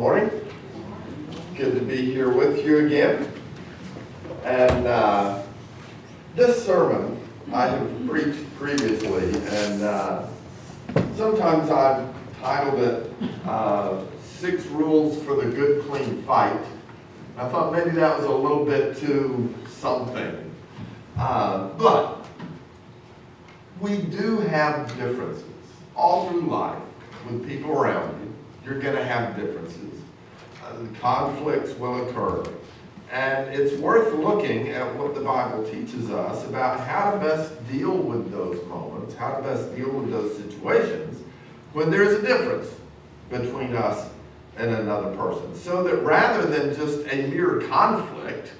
Morning. Good to be here with you again. And this sermon I have preached previously, and sometimes I've titled it 6 Rules for the Good Clean Fight. I thought maybe that was a little bit too something. But we do have differences all through life with people around you. You're going to have differences. Conflicts will occur. And it's worth looking at what the Bible teaches us about how to best deal with those moments, how to best deal with those situations when there's a difference between us and another person. So that rather than just a mere conflict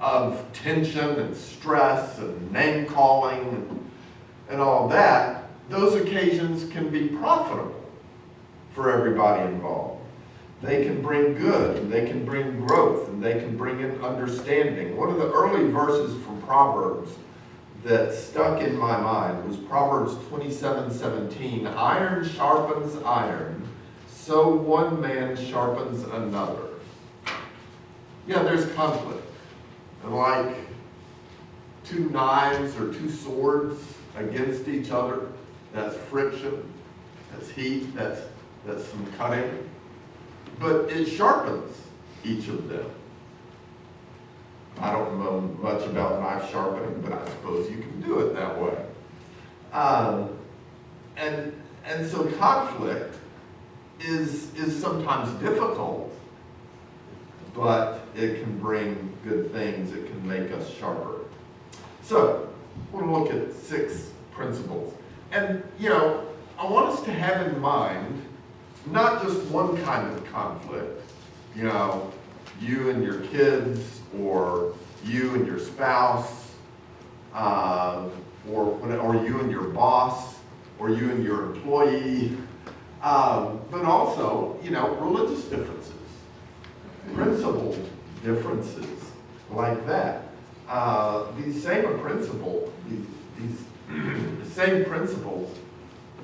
of tension and stress and name calling and all that, those occasions can be profitable for everybody involved. They can bring good, and they can bring growth, and they can bring in understanding. One of the early verses from Proverbs that stuck in my mind was Proverbs 27:17. Iron sharpens iron, so one man sharpens another. Yeah, there's conflict. And like two knives or two swords against each other, that's friction, that's heat, that's some cutting. But it sharpens each of them. I don't know much about knife sharpening, but I suppose you can do it that way. And so conflict is sometimes difficult, but it can bring good things. It can make us sharper. So we're going to look at 6 principles. And, I want us to have in mind not just one kind of conflict, you and your kids, or you and your spouse, or you and your boss, or you and your employee, but also, religious differences, principle differences, like that. These same principles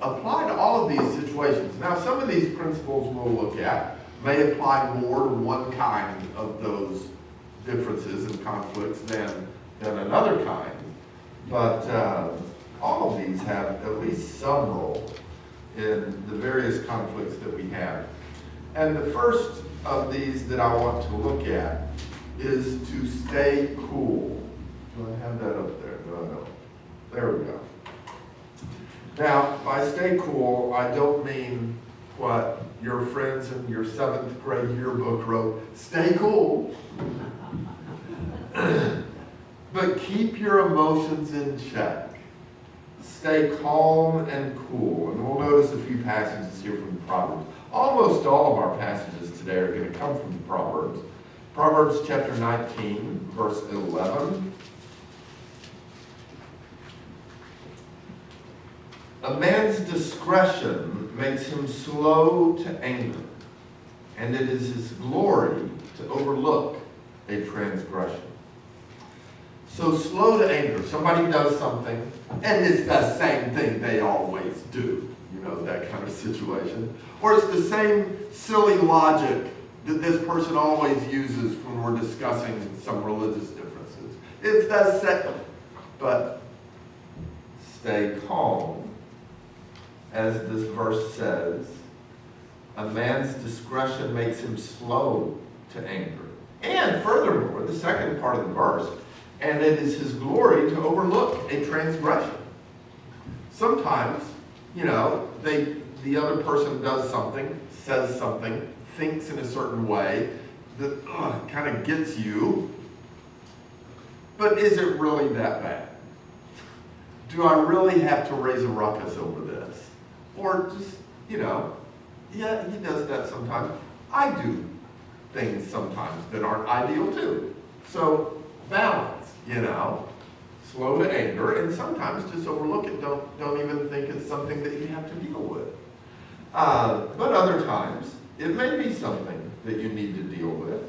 apply to all of these situations. Now, some of these principles we'll look at may apply more to one kind of those differences and conflicts than another kind, but all of these have at least some role in the various conflicts that we have. And the first of these that I want to look at is to stay cool. Do I have that up there? No. There we go. Now, by stay cool, I don't mean what your friends in your 7th grade yearbook wrote, stay cool. But keep your emotions in check. Stay calm and cool. And we'll notice a few passages here from the Proverbs. Almost all of our passages today are going to come from the Proverbs. Proverbs chapter 19, verse 11. A man's discretion makes him slow to anger, and it is his glory to overlook a transgression. So slow to anger. Somebody does something, and it's the same thing they always do. That kind of situation. Or it's the same silly logic that this person always uses when we're discussing some religious differences. It's the same. But stay calm. As this verse says, a man's discretion makes him slow to anger. And furthermore, the second part of the verse, and it is his glory to overlook a transgression. Sometimes, the other person does something, says something, thinks in a certain way that kind of gets you. But is it really that bad? Do I really have to raise a ruckus over this? Or just, yeah, he does that sometimes. I do things sometimes that aren't ideal too. So balance, slow to anger, and sometimes just overlook it. Don't even think it's something that you have to deal with. But other times, it may be something that you need to deal with,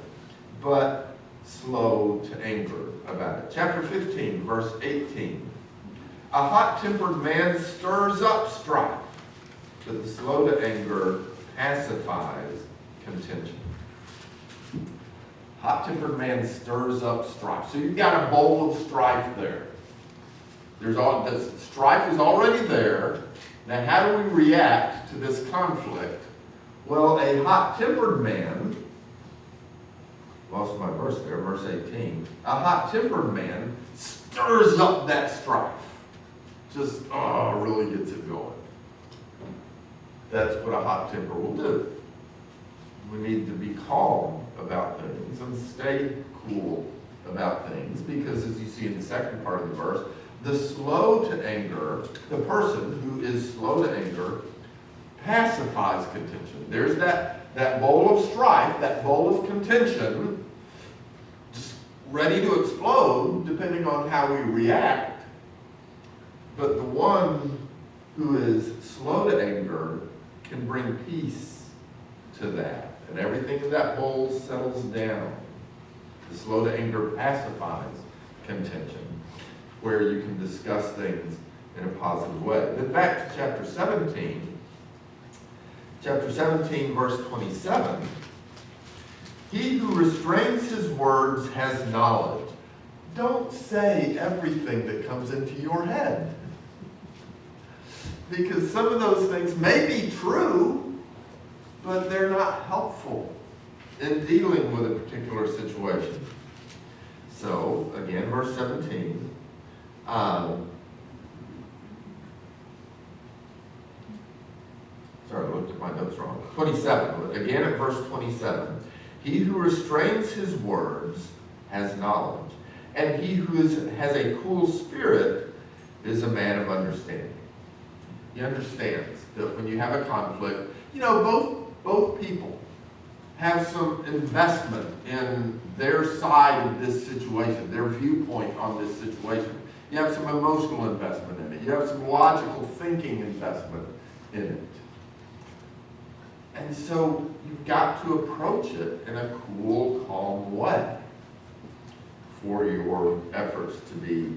but slow to anger about it. Chapter 15, verse 18. A hot-tempered man stirs up strife, but the slow to anger pacifies contention. Hot-tempered man stirs up strife. So you've got a bowl of strife there. The strife is already there. Now how do we react to this conflict? Well, a hot-tempered man, lost my verse there, verse 18. A hot-tempered man stirs up that strife. Just, really gets it going. That's what a hot temper will do. We need to be calm about things and stay cool about things, because as you see in the second part of the verse, the slow to anger, the person who is slow to anger, pacifies contention. There's that bowl of strife, that bowl of contention, just ready to explode depending on how we react. But the one who is slow to anger can bring peace to that. And everything in that bowl settles down. The slow to anger pacifies contention, where you can discuss things in a positive way. Then back to chapter 17. Chapter 17, verse 27. He who restrains his words has knowledge. Don't say everything that comes into your head. Because some of those things may be true, but they're not helpful in dealing with a particular situation. So, again, verse 17. Sorry, I looked at my notes wrong. 27. Again at verse 27. He who restrains his words has knowledge, and he who has a cool spirit is a man of understanding. He understands that when you have a conflict, both people have some investment in their side of this situation, their viewpoint on this situation. You have some emotional investment in it. You have some logical thinking investment in it. And so you've got to approach it in a cool, calm way for your efforts to be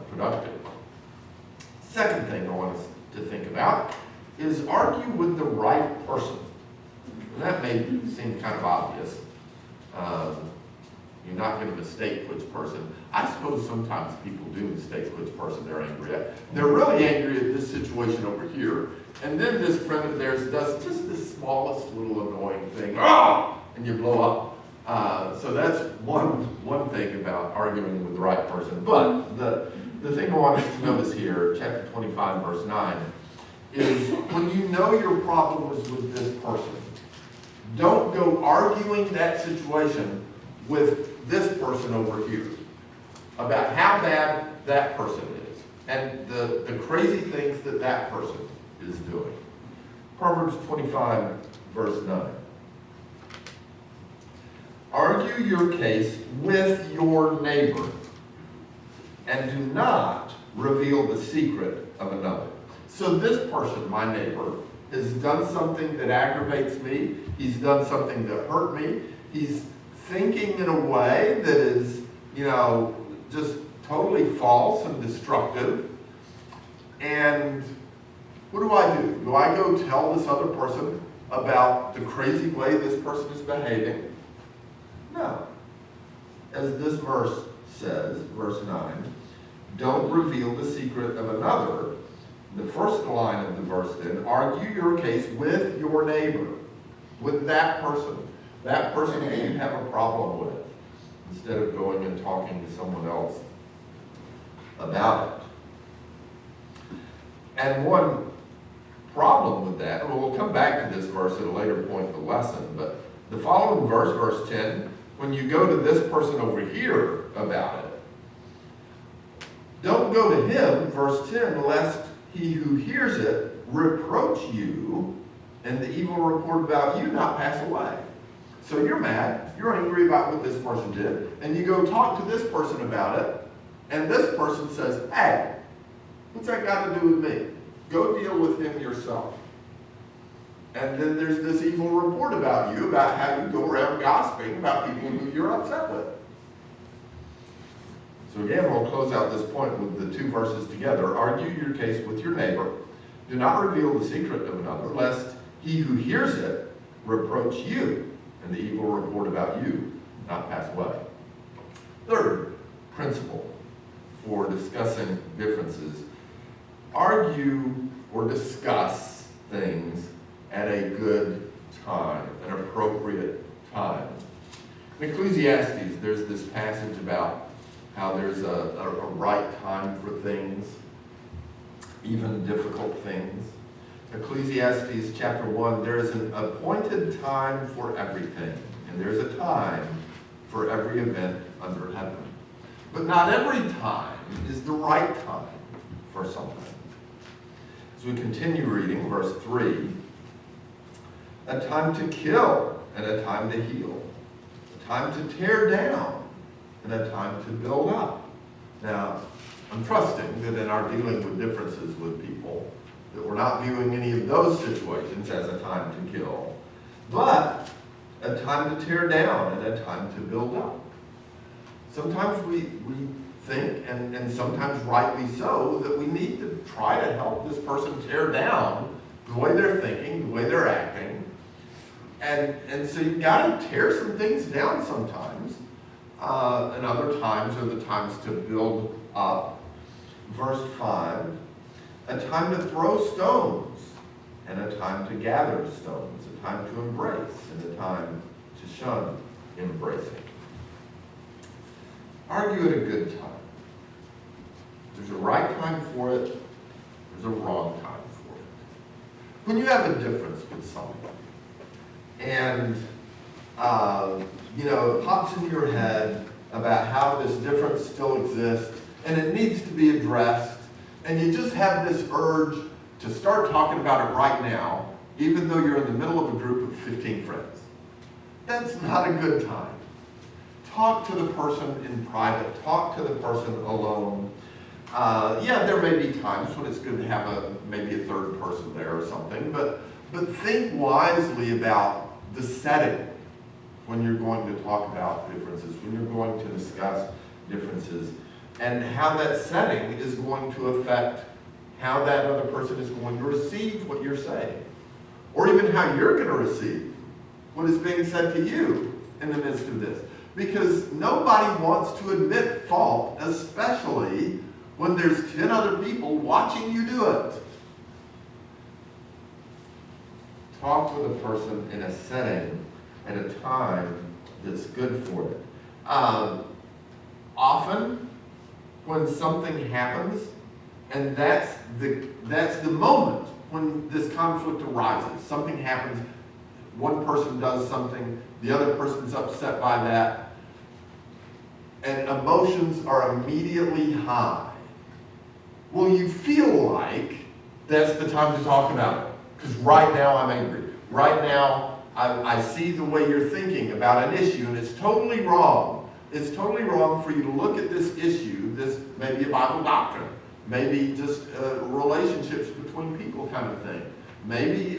productive. Second thing I want us to think about is argue with the right person. And that may seem kind of obvious. You're not going to mistake which person. I suppose sometimes people do mistake which person they're angry at. They're really angry at this situation over here, and then this friend of theirs does just the smallest little annoying thing, and you blow up. So that's one thing about arguing with the right person. But the thing I want us to notice here, chapter 25, verse 9, is when you know your problem is with this person, don't go arguing that situation with this person over here about how bad that person is and the crazy things that person is doing. Proverbs 25, verse 9. Argue your case with your neighbor, and do not reveal the secret of another. So this person, my neighbor, has done something that aggravates me. He's done something that hurt me. He's thinking in a way that is, just totally false and destructive. And what do? Do I go tell this other person about the crazy way this person is behaving? No. As this verse says, verse 9, don't reveal the secret of another. The first line of the verse then, argue your case with your neighbor, with that person that you have a problem with, instead of going and talking to someone else about it. And one problem with that, and we'll come back to this verse at a later point in the lesson, but the following verse, verse 10, when you go to this person over here about it, don't go to him, verse 10, lest he who hears it reproach you, and the evil report about you not pass away. So you're mad, you're angry about what this person did, and you go talk to this person about it, and this person says, hey, what's that got to do with me? Go deal with him yourself. And then there's this evil report about you, about how you go around gossiping about people who you're upset with. So again, we'll close out this point with the two verses together. Argue your case with your neighbor. Do not reveal the secret of another, lest he who hears it reproach you, and the evil report about you not pass away. Third principle for discussing differences: argue or discuss things at a good time, an appropriate time. In Ecclesiastes, there's this passage about how there's a right time for things, even difficult things. Ecclesiastes chapter 1, there is an appointed time for everything, and there's a time for every event under heaven. But not every time is the right time for something. As we continue reading, verse 3, a time to kill and a time to heal, a time to tear down and a time to build up. Now, I'm trusting that in our dealing with differences with people, that we're not viewing any of those situations as a time to kill, but a time to tear down and a time to build up. Sometimes we think, and sometimes rightly so, that we need to try to help this person tear down the way they're thinking, the way they're acting. And so you've got to tear some things down sometimes. And other times are the times to build up. Verse 5, a time to throw stones and a time to gather stones, a time to embrace and a time to shun embracing. Argue at a good time. There's a right time for it, there's a wrong time for it. When you have a difference with someone, and it pops into your head about how this difference still exists, and it needs to be addressed, and you just have this urge to start talking about it right now, even though you're in the middle of a group of 15 friends. That's not a good time. Talk to the person in private. Talk to the person alone. There may be times when it's good to have maybe a third person there or something, but think wisely about the setting when you're going to talk about differences, when you're going to discuss differences, and how that setting is going to affect how that other person is going to receive what you're saying, or even how you're going to receive what is being said to you in the midst of this. Because nobody wants to admit fault, especially when there's 10 other people watching you do it. Talk with a person in a setting at a time that's good for it. Often, when something happens, and that's the moment when this conflict arises. Something happens, one person does something, the other person's upset by that, and emotions are immediately high. Well, you feel like that's the time to talk about it. Because right now I'm angry. Right now I see the way you're thinking about an issue, and it's totally wrong. It's totally wrong for you to look at this issue, this maybe a Bible doctrine, maybe just relationships between people kind of thing. Maybe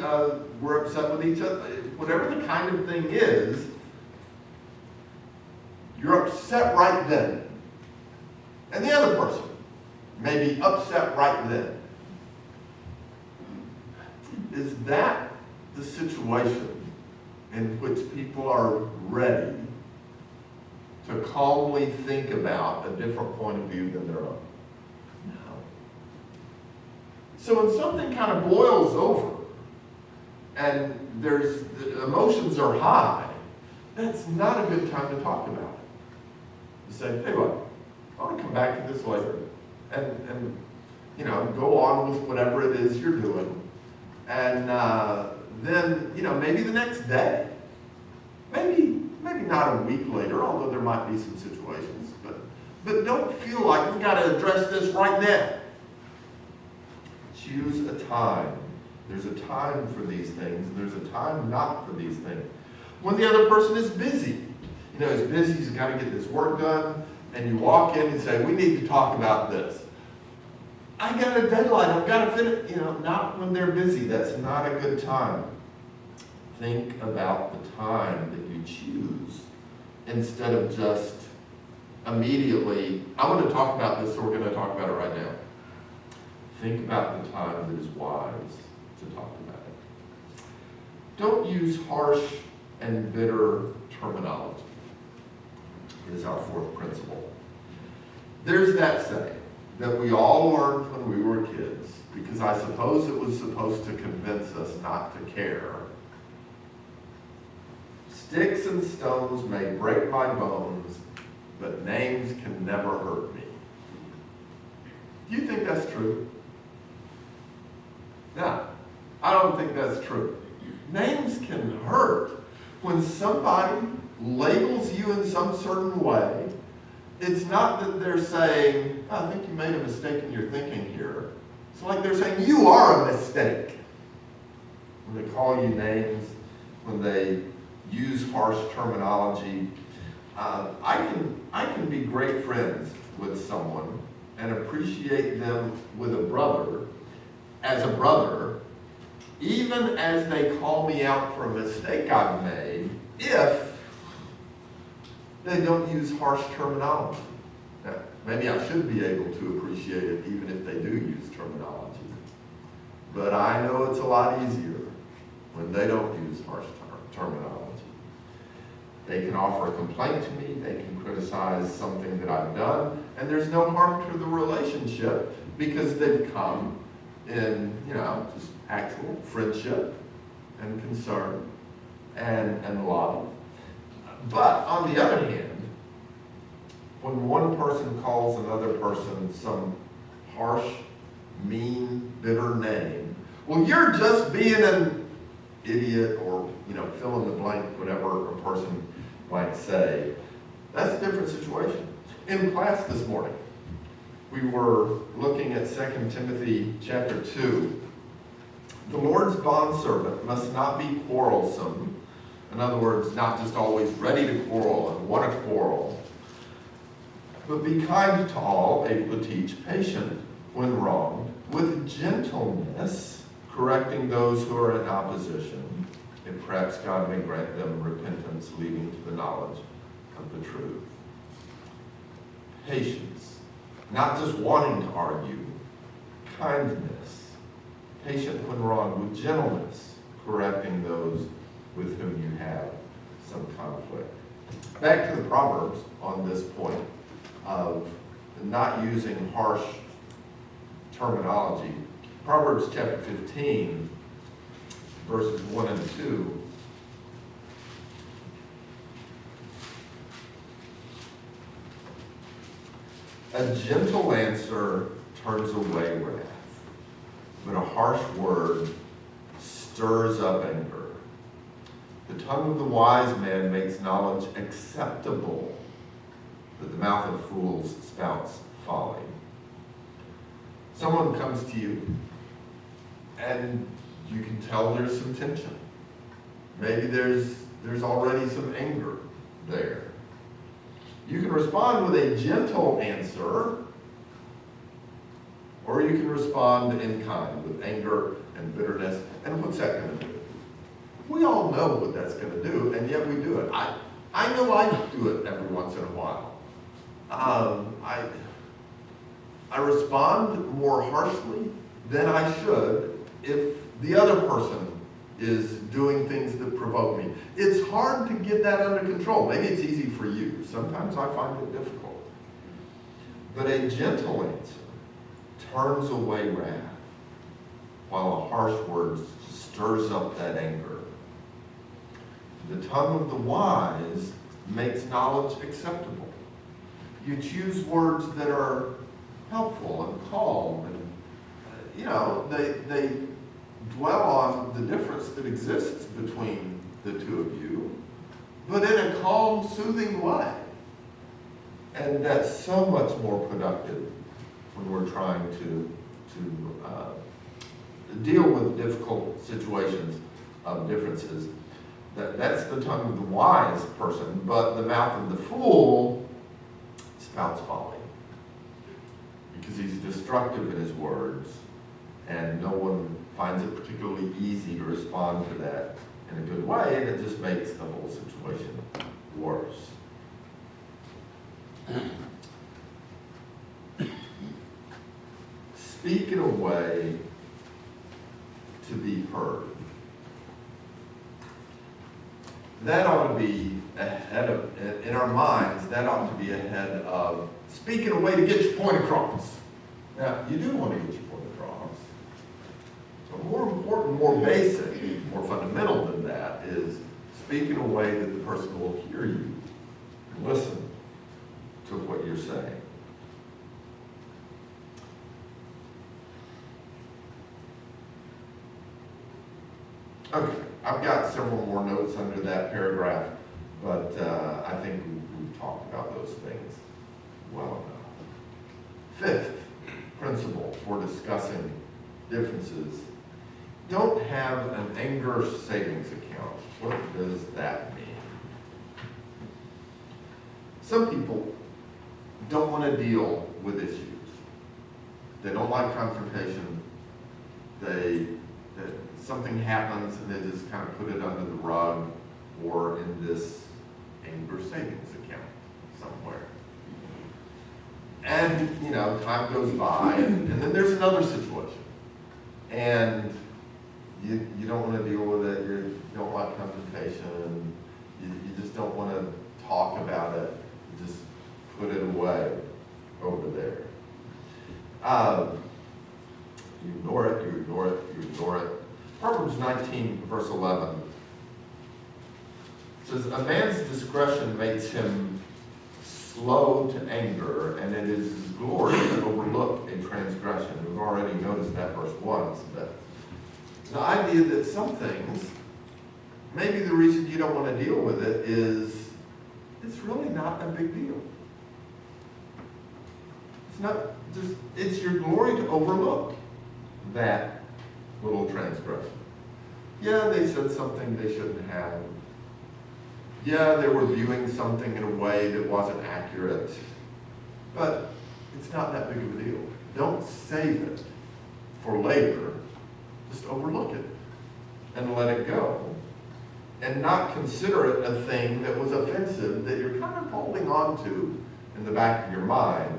we're upset with each other. Whatever the kind of thing is, you're upset right then. And the other person may be upset right then. Is that the situation in which people are ready to calmly think about a different point of view than their own? No. So when something kind of boils over and the emotions are high, that's not a good time to talk about it. You say, hey, what? I want to come back to this later and go on with whatever it is you're doing. And then, maybe the next day, maybe not a week later, although there might be some situations, but don't feel like we've got to address this right now. Choose a time. There's a time for these things, and there's a time not for these things. When the other person is busy, he's busy, he's got to get this work done, and you walk in and say, we need to talk about this. I got a deadline, I've got to finish, not when they're busy. That's not a good time. Think about the time that you choose instead of just immediately, I want to talk about this, so we're going to talk about it right now. Think about the time that is wise to talk about it. Don't use harsh and bitter terminology, is our fourth principle. There's that saying that we all learned when we were kids, because I suppose it was supposed to convince us not to care. Sticks and stones may break my bones, but names can never hurt me. Do you think that's true? No, I don't think that's true. Names can hurt. When somebody labels you in some certain way, it's not that they're saying, I think you made a mistake in your thinking here. It's like they're saying, you are a mistake. When they call you names, when they use harsh terminology, I can be great friends with someone and appreciate them with a brother, as a brother, even as they call me out for a mistake I've made, if they don't use harsh terminology. Now, maybe I should be able to appreciate it even if they do use terminology. But I know it's a lot easier when they don't use harsh terminology. They can offer a complaint to me, they can criticize something that I've done, and there's no harm to the relationship because they've come in, just actual friendship and concern and love. But on the other hand, when one person calls another person some harsh, mean, bitter name, well, you're just being an idiot, or fill in the blank, whatever a person might say. That's a different situation. In class this morning, we were looking at 2 Timothy chapter 2. The Lord's bondservant must not be quarrelsome. In other words, not just always ready to quarrel and want to quarrel, but be kind to all, able to teach, patient when wronged, with gentleness, correcting those who are in opposition, and perhaps God may grant them repentance leading to the knowledge of the truth. Patience, not just wanting to argue, kindness, patient when wronged, with gentleness, correcting those with whom you have some conflict. Back to the Proverbs on this point of not using harsh terminology. Proverbs chapter 15, verses 1 and 2. A gentle answer turns away wrath, but a harsh word stirs up anger. The tongue of the wise man makes knowledge acceptable, but the mouth of fools spouts folly. Someone comes to you, and you can tell there's some tension. Maybe there's already some anger there. You can respond with a gentle answer, or you can respond in kind with anger and bitterness. And what's that going to do? We all know what that's going to do, and yet we do it. I know I do it every once in a while. I respond more harshly than I should if the other person is doing things that provoke me. It's hard to get that under control. Maybe it's easy for you. Sometimes I find it difficult. But a gentle answer turns away wrath, while a harsh word stirs up that anger. The tongue of the wise makes knowledge acceptable. You choose words that are helpful and calm, and they dwell on the difference that exists between the two of you, but in a calm, soothing way. And that's so much more productive when we're trying to deal with difficult situations of differences. That's the tongue of the wise person, but the mouth of the fool spouts folly, because he's destructive in his words, and no one finds it particularly easy to respond to that in a good way, and it just makes the whole situation worse. Speak in a way to be heard. that ought to be ahead of, in our minds, that ought to be ahead of speaking a way to get your point across. Now, you do want to get your point across. But more important, more basic, more fundamental than that is speak in a way that the person will hear you and listen to what you're saying. Okay, I've got several more notes under that paragraph, but I think we've talked about those things well enough. Fifth principle for discussing differences: don't have an anger savings account. What does that mean? Some people don't want to deal with issues. They don't like confrontation. Something happens and they just kind of put it under the rug or in this anger savings account somewhere. And, time goes by and then there's another situation. And you don't want to deal with it, you don't like confrontation, you just don't want to talk about it, you just put it away over there. You ignore it, you ignore it, you ignore it. Proverbs 19, verse 11 says, a man's discretion makes him slow to anger, and it is his glory to overlook a transgression. We've already noticed that verse once, but the idea that some things, maybe the reason you don't want to deal with it is it's really not a big deal. It's your glory to overlook that little transgression. Yeah, they said something they shouldn't have. Yeah, they were viewing something in a way that wasn't accurate. But it's not that big of a deal. Don't save it for later. Just overlook it and let it go. And not consider it a thing that was offensive that you're kind of holding on to in the back of your mind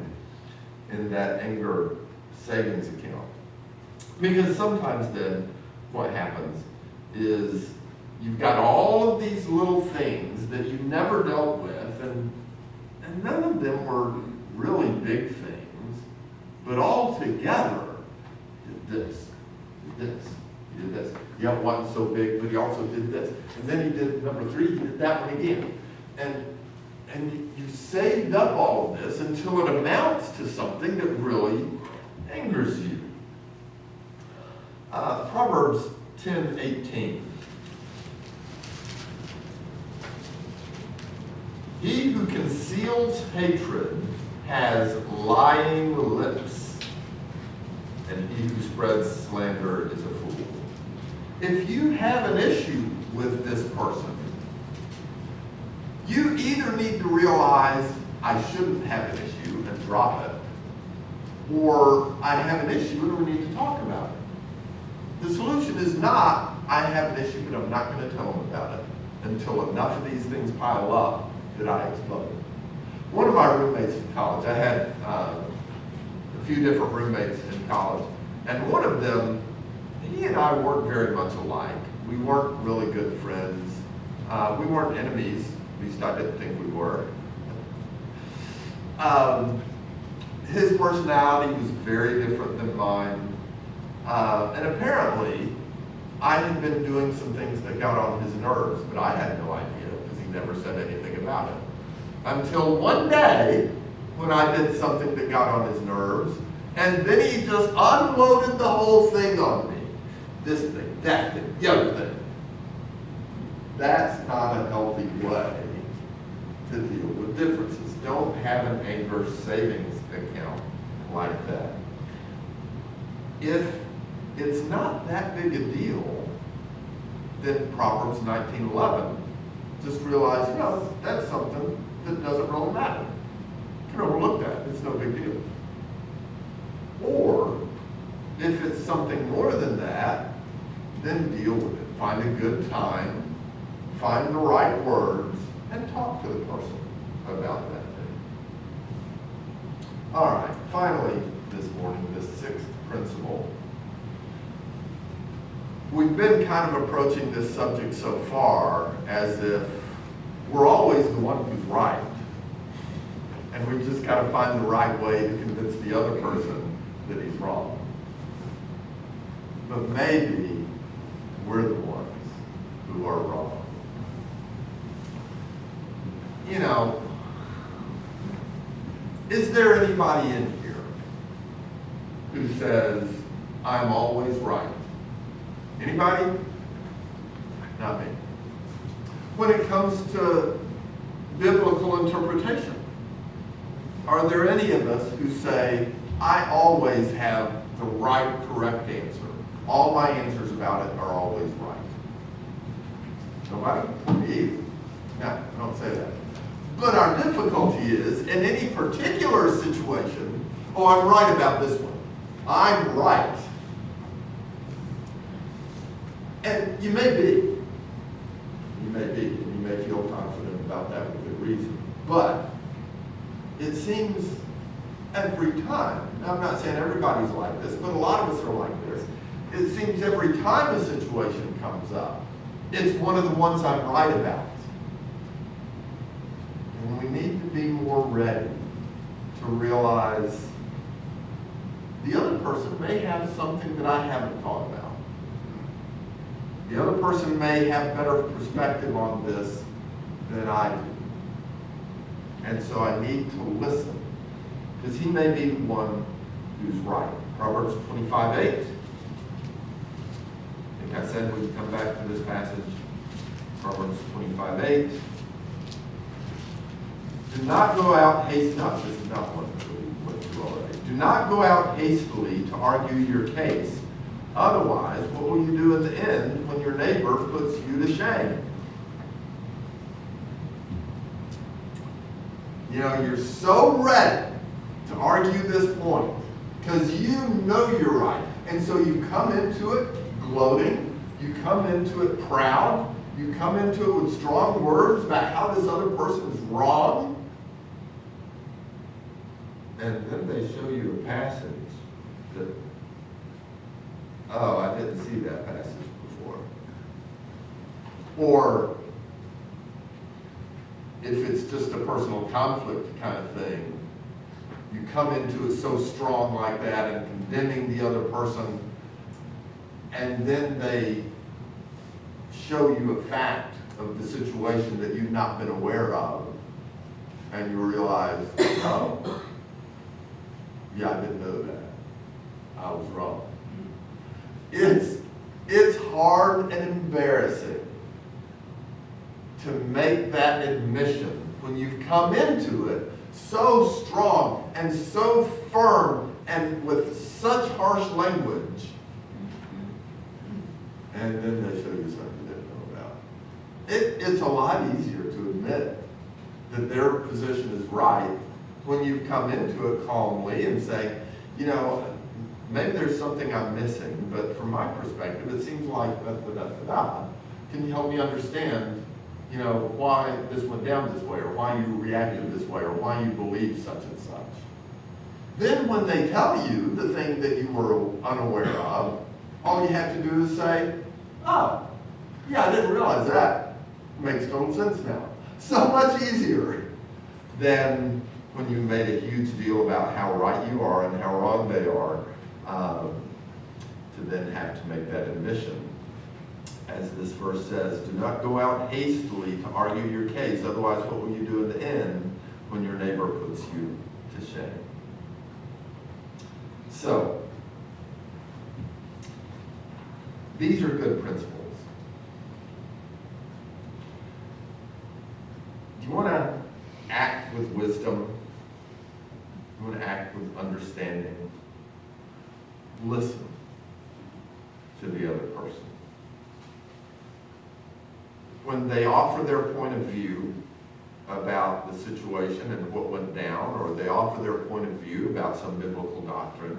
in that anger savings account. Because sometimes then what happens is you've got all of these little things that you've never dealt with, and none of them were really big things, but all together, did this, did this, he did this. Yeah, it wasn't so big, but he also did this. And then he did number 3, he did that one again. And you saved up all of this until it amounts to something that really angers you. Proverbs 10:18. He who conceals hatred has lying lips, and he who spreads slander is a fool. If you have an issue with this person, you either need to realize I shouldn't have an issue and drop it, or I have an issue and we need to talk about it. The solution is not, I have an issue but I'm not going to tell them about it until enough of these things pile up that I explode. One of my roommates in college, I had a few different roommates in college, and one of them, he and I weren't very much alike. We weren't really good friends. We weren't enemies, at least I didn't think we were. His personality was very different than mine. And apparently, I had been doing some things that got on his nerves, but I had no idea because he never said anything about it. Until one day, when I did something that got on his nerves, and then he just unloaded the whole thing on me. This thing, that thing, the other thing. That's not a healthy way to deal with differences. Don't have an anger savings account like that. If it's not that big a deal, then Proverbs 19:11, just realize, that's something that doesn't really matter. You can overlook that, it's no big deal. Or, if it's something more than that, then deal with it. Find a good time, find the right words, and talk to the person about that thing. All right, finally this morning, the 6th principle. we've been kind of approaching this subject so far as if we're always the one who's right. And we just got to find the right way to convince the other person that he's wrong. But maybe we're the ones who are wrong. You know, is there anybody in here who says, I'm always right? Anybody? Not me. When it comes to biblical interpretation, are there any of us who say, I always have the right, correct answer? All my answers about it are always right. Nobody? Me? No, I don't say that. But our difficulty is, in any particular situation, oh, I'm right about this one. I'm right. And you may be. You may be, and you may feel confident about that with good reason. But it seems every time, now I'm not saying everybody's like this, but a lot of us are like this. It seems every time a situation comes up, it's one of the ones I'm right about. And we need to be more ready to realize the other person may have something that I haven't thought about. The other person may have better perspective on this than I do. And so I need to listen, because he may be the one who's right. Proverbs 25:8. I think I said we'd come back to this passage. Proverbs 25:8. Do not go out hastily. No, this is not one that we went through already. Do not go out hastily to argue your case. Otherwise, what will you do at the end when your neighbor puts you to shame? You know, you're so ready to argue this point because you know you're right. And so you come into it gloating. You come into it proud. You come into it with strong words about how this other person is wrong. And then they show you a passage that, oh, I didn't see that passage before. Or if it's just a personal conflict kind of thing, you come into it so strong like that and condemning the other person, and then they show you a fact of the situation that you've not been aware of, and you realize, oh, yeah, I didn't know that. I was wrong. It's hard and embarrassing to make that admission when you've come into it so strong and so firm and with such harsh language, and then they show you something you didn't know about. It's a lot easier to admit that their position is right when you've come into it calmly and say, you know, maybe there's something I'm missing, but from my perspective, it seems like da-da-da-da-da. Can you help me understand, you know, why this went down this way, or why you reacted this way, or why you believe such and such? Then when they tell you the thing that you were unaware of, all you have to do is say, oh, yeah, I didn't realize that. Makes total sense now. So much easier than when you made a huge deal about how right you are and how wrong they are, to then have to make that admission. As this verse says, do not go out hastily to argue your case, otherwise what will you do in the end when your neighbor puts you to shame? So, these are good principles. Do you want to act with wisdom? You want to act with understanding? Listen to the other person. When they offer their point of view about the situation and what went down, or they offer their point of view about some biblical doctrine,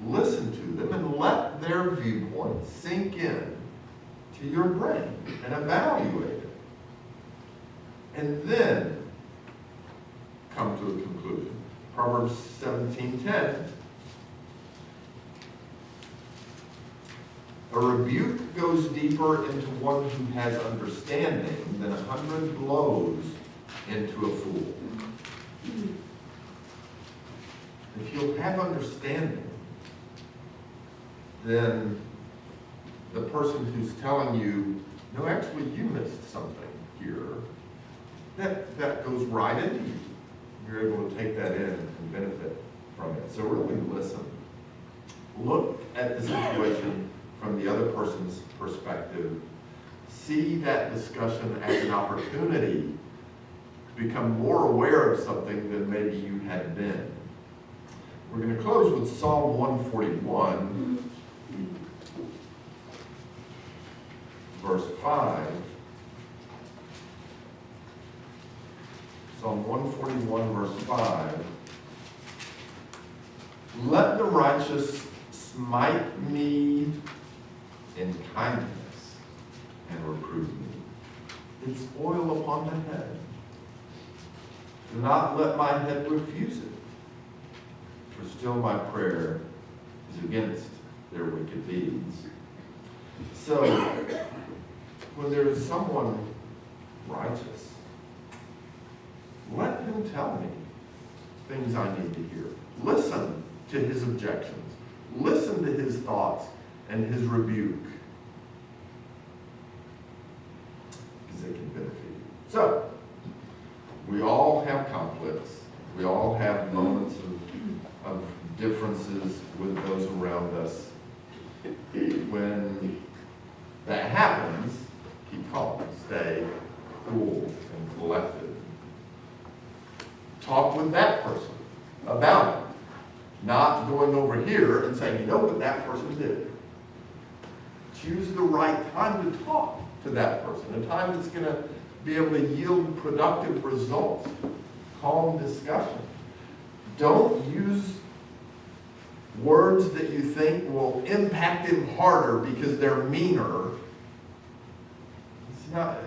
listen to them and let their viewpoint sink in to your brain and evaluate it. And then come to a conclusion. Proverbs 17:10. A rebuke goes deeper into one who has understanding than 100 blows into a fool. If you'll have understanding, then the person who's telling you, no, actually you missed something here, that goes right into you. You're able to take that in and benefit from it. So really listen. Look at the situation from the other person's perspective. See that discussion as an opportunity to become more aware of something than maybe you had been. We're going to close with Psalm 141, verse 5. Psalm 141, verse 5. Let the righteous smite me in kindness and reprove me. It's oil upon my head. Do not let my head refuse it. For still my prayer is against their wicked deeds. So, when there is someone righteous, let him tell me things I need to hear. Listen to his objections. Listen to his thoughts and his rebuke. Because it can benefit you. So, we all have conflicts. We all have moments of differences with those around us. When that happens, keep calm, stay cool and collected. Talk with that person about it. Not going over here and saying, you know what that person did. Choose the right time to talk to that person, a time that's going to be able to yield productive results, calm discussion. Don't use words that you think will impact him harder because they're meaner.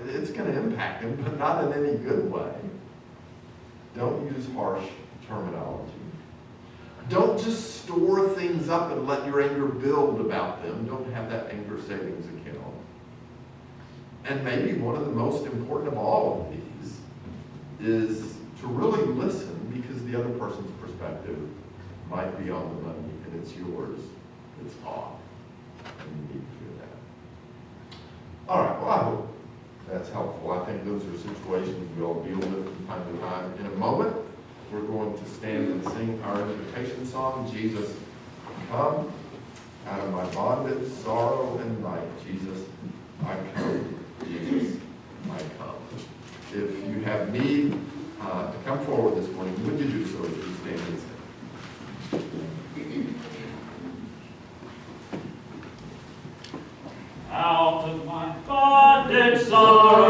It's going to impact him, but not in any good way. Don't use harsh terminology. Don't just store things up and let your anger build about them. Don't have that anger savings account. And maybe one of the most important of all of these is to really listen, because the other person's perspective might be on the money and it's yours. It's off. And you need to do that. All right, well, I hope that's helpful. I think those are situations we all deal with from time to time. In a moment, we're going to stand and sing our invitation song, Jesus, come out of my bondage, sorrow, and night. Jesus, I come. Jesus, I come. If you have need to come forward this morning, would you do so as you stand and sing? Out of my bondage, sorrow,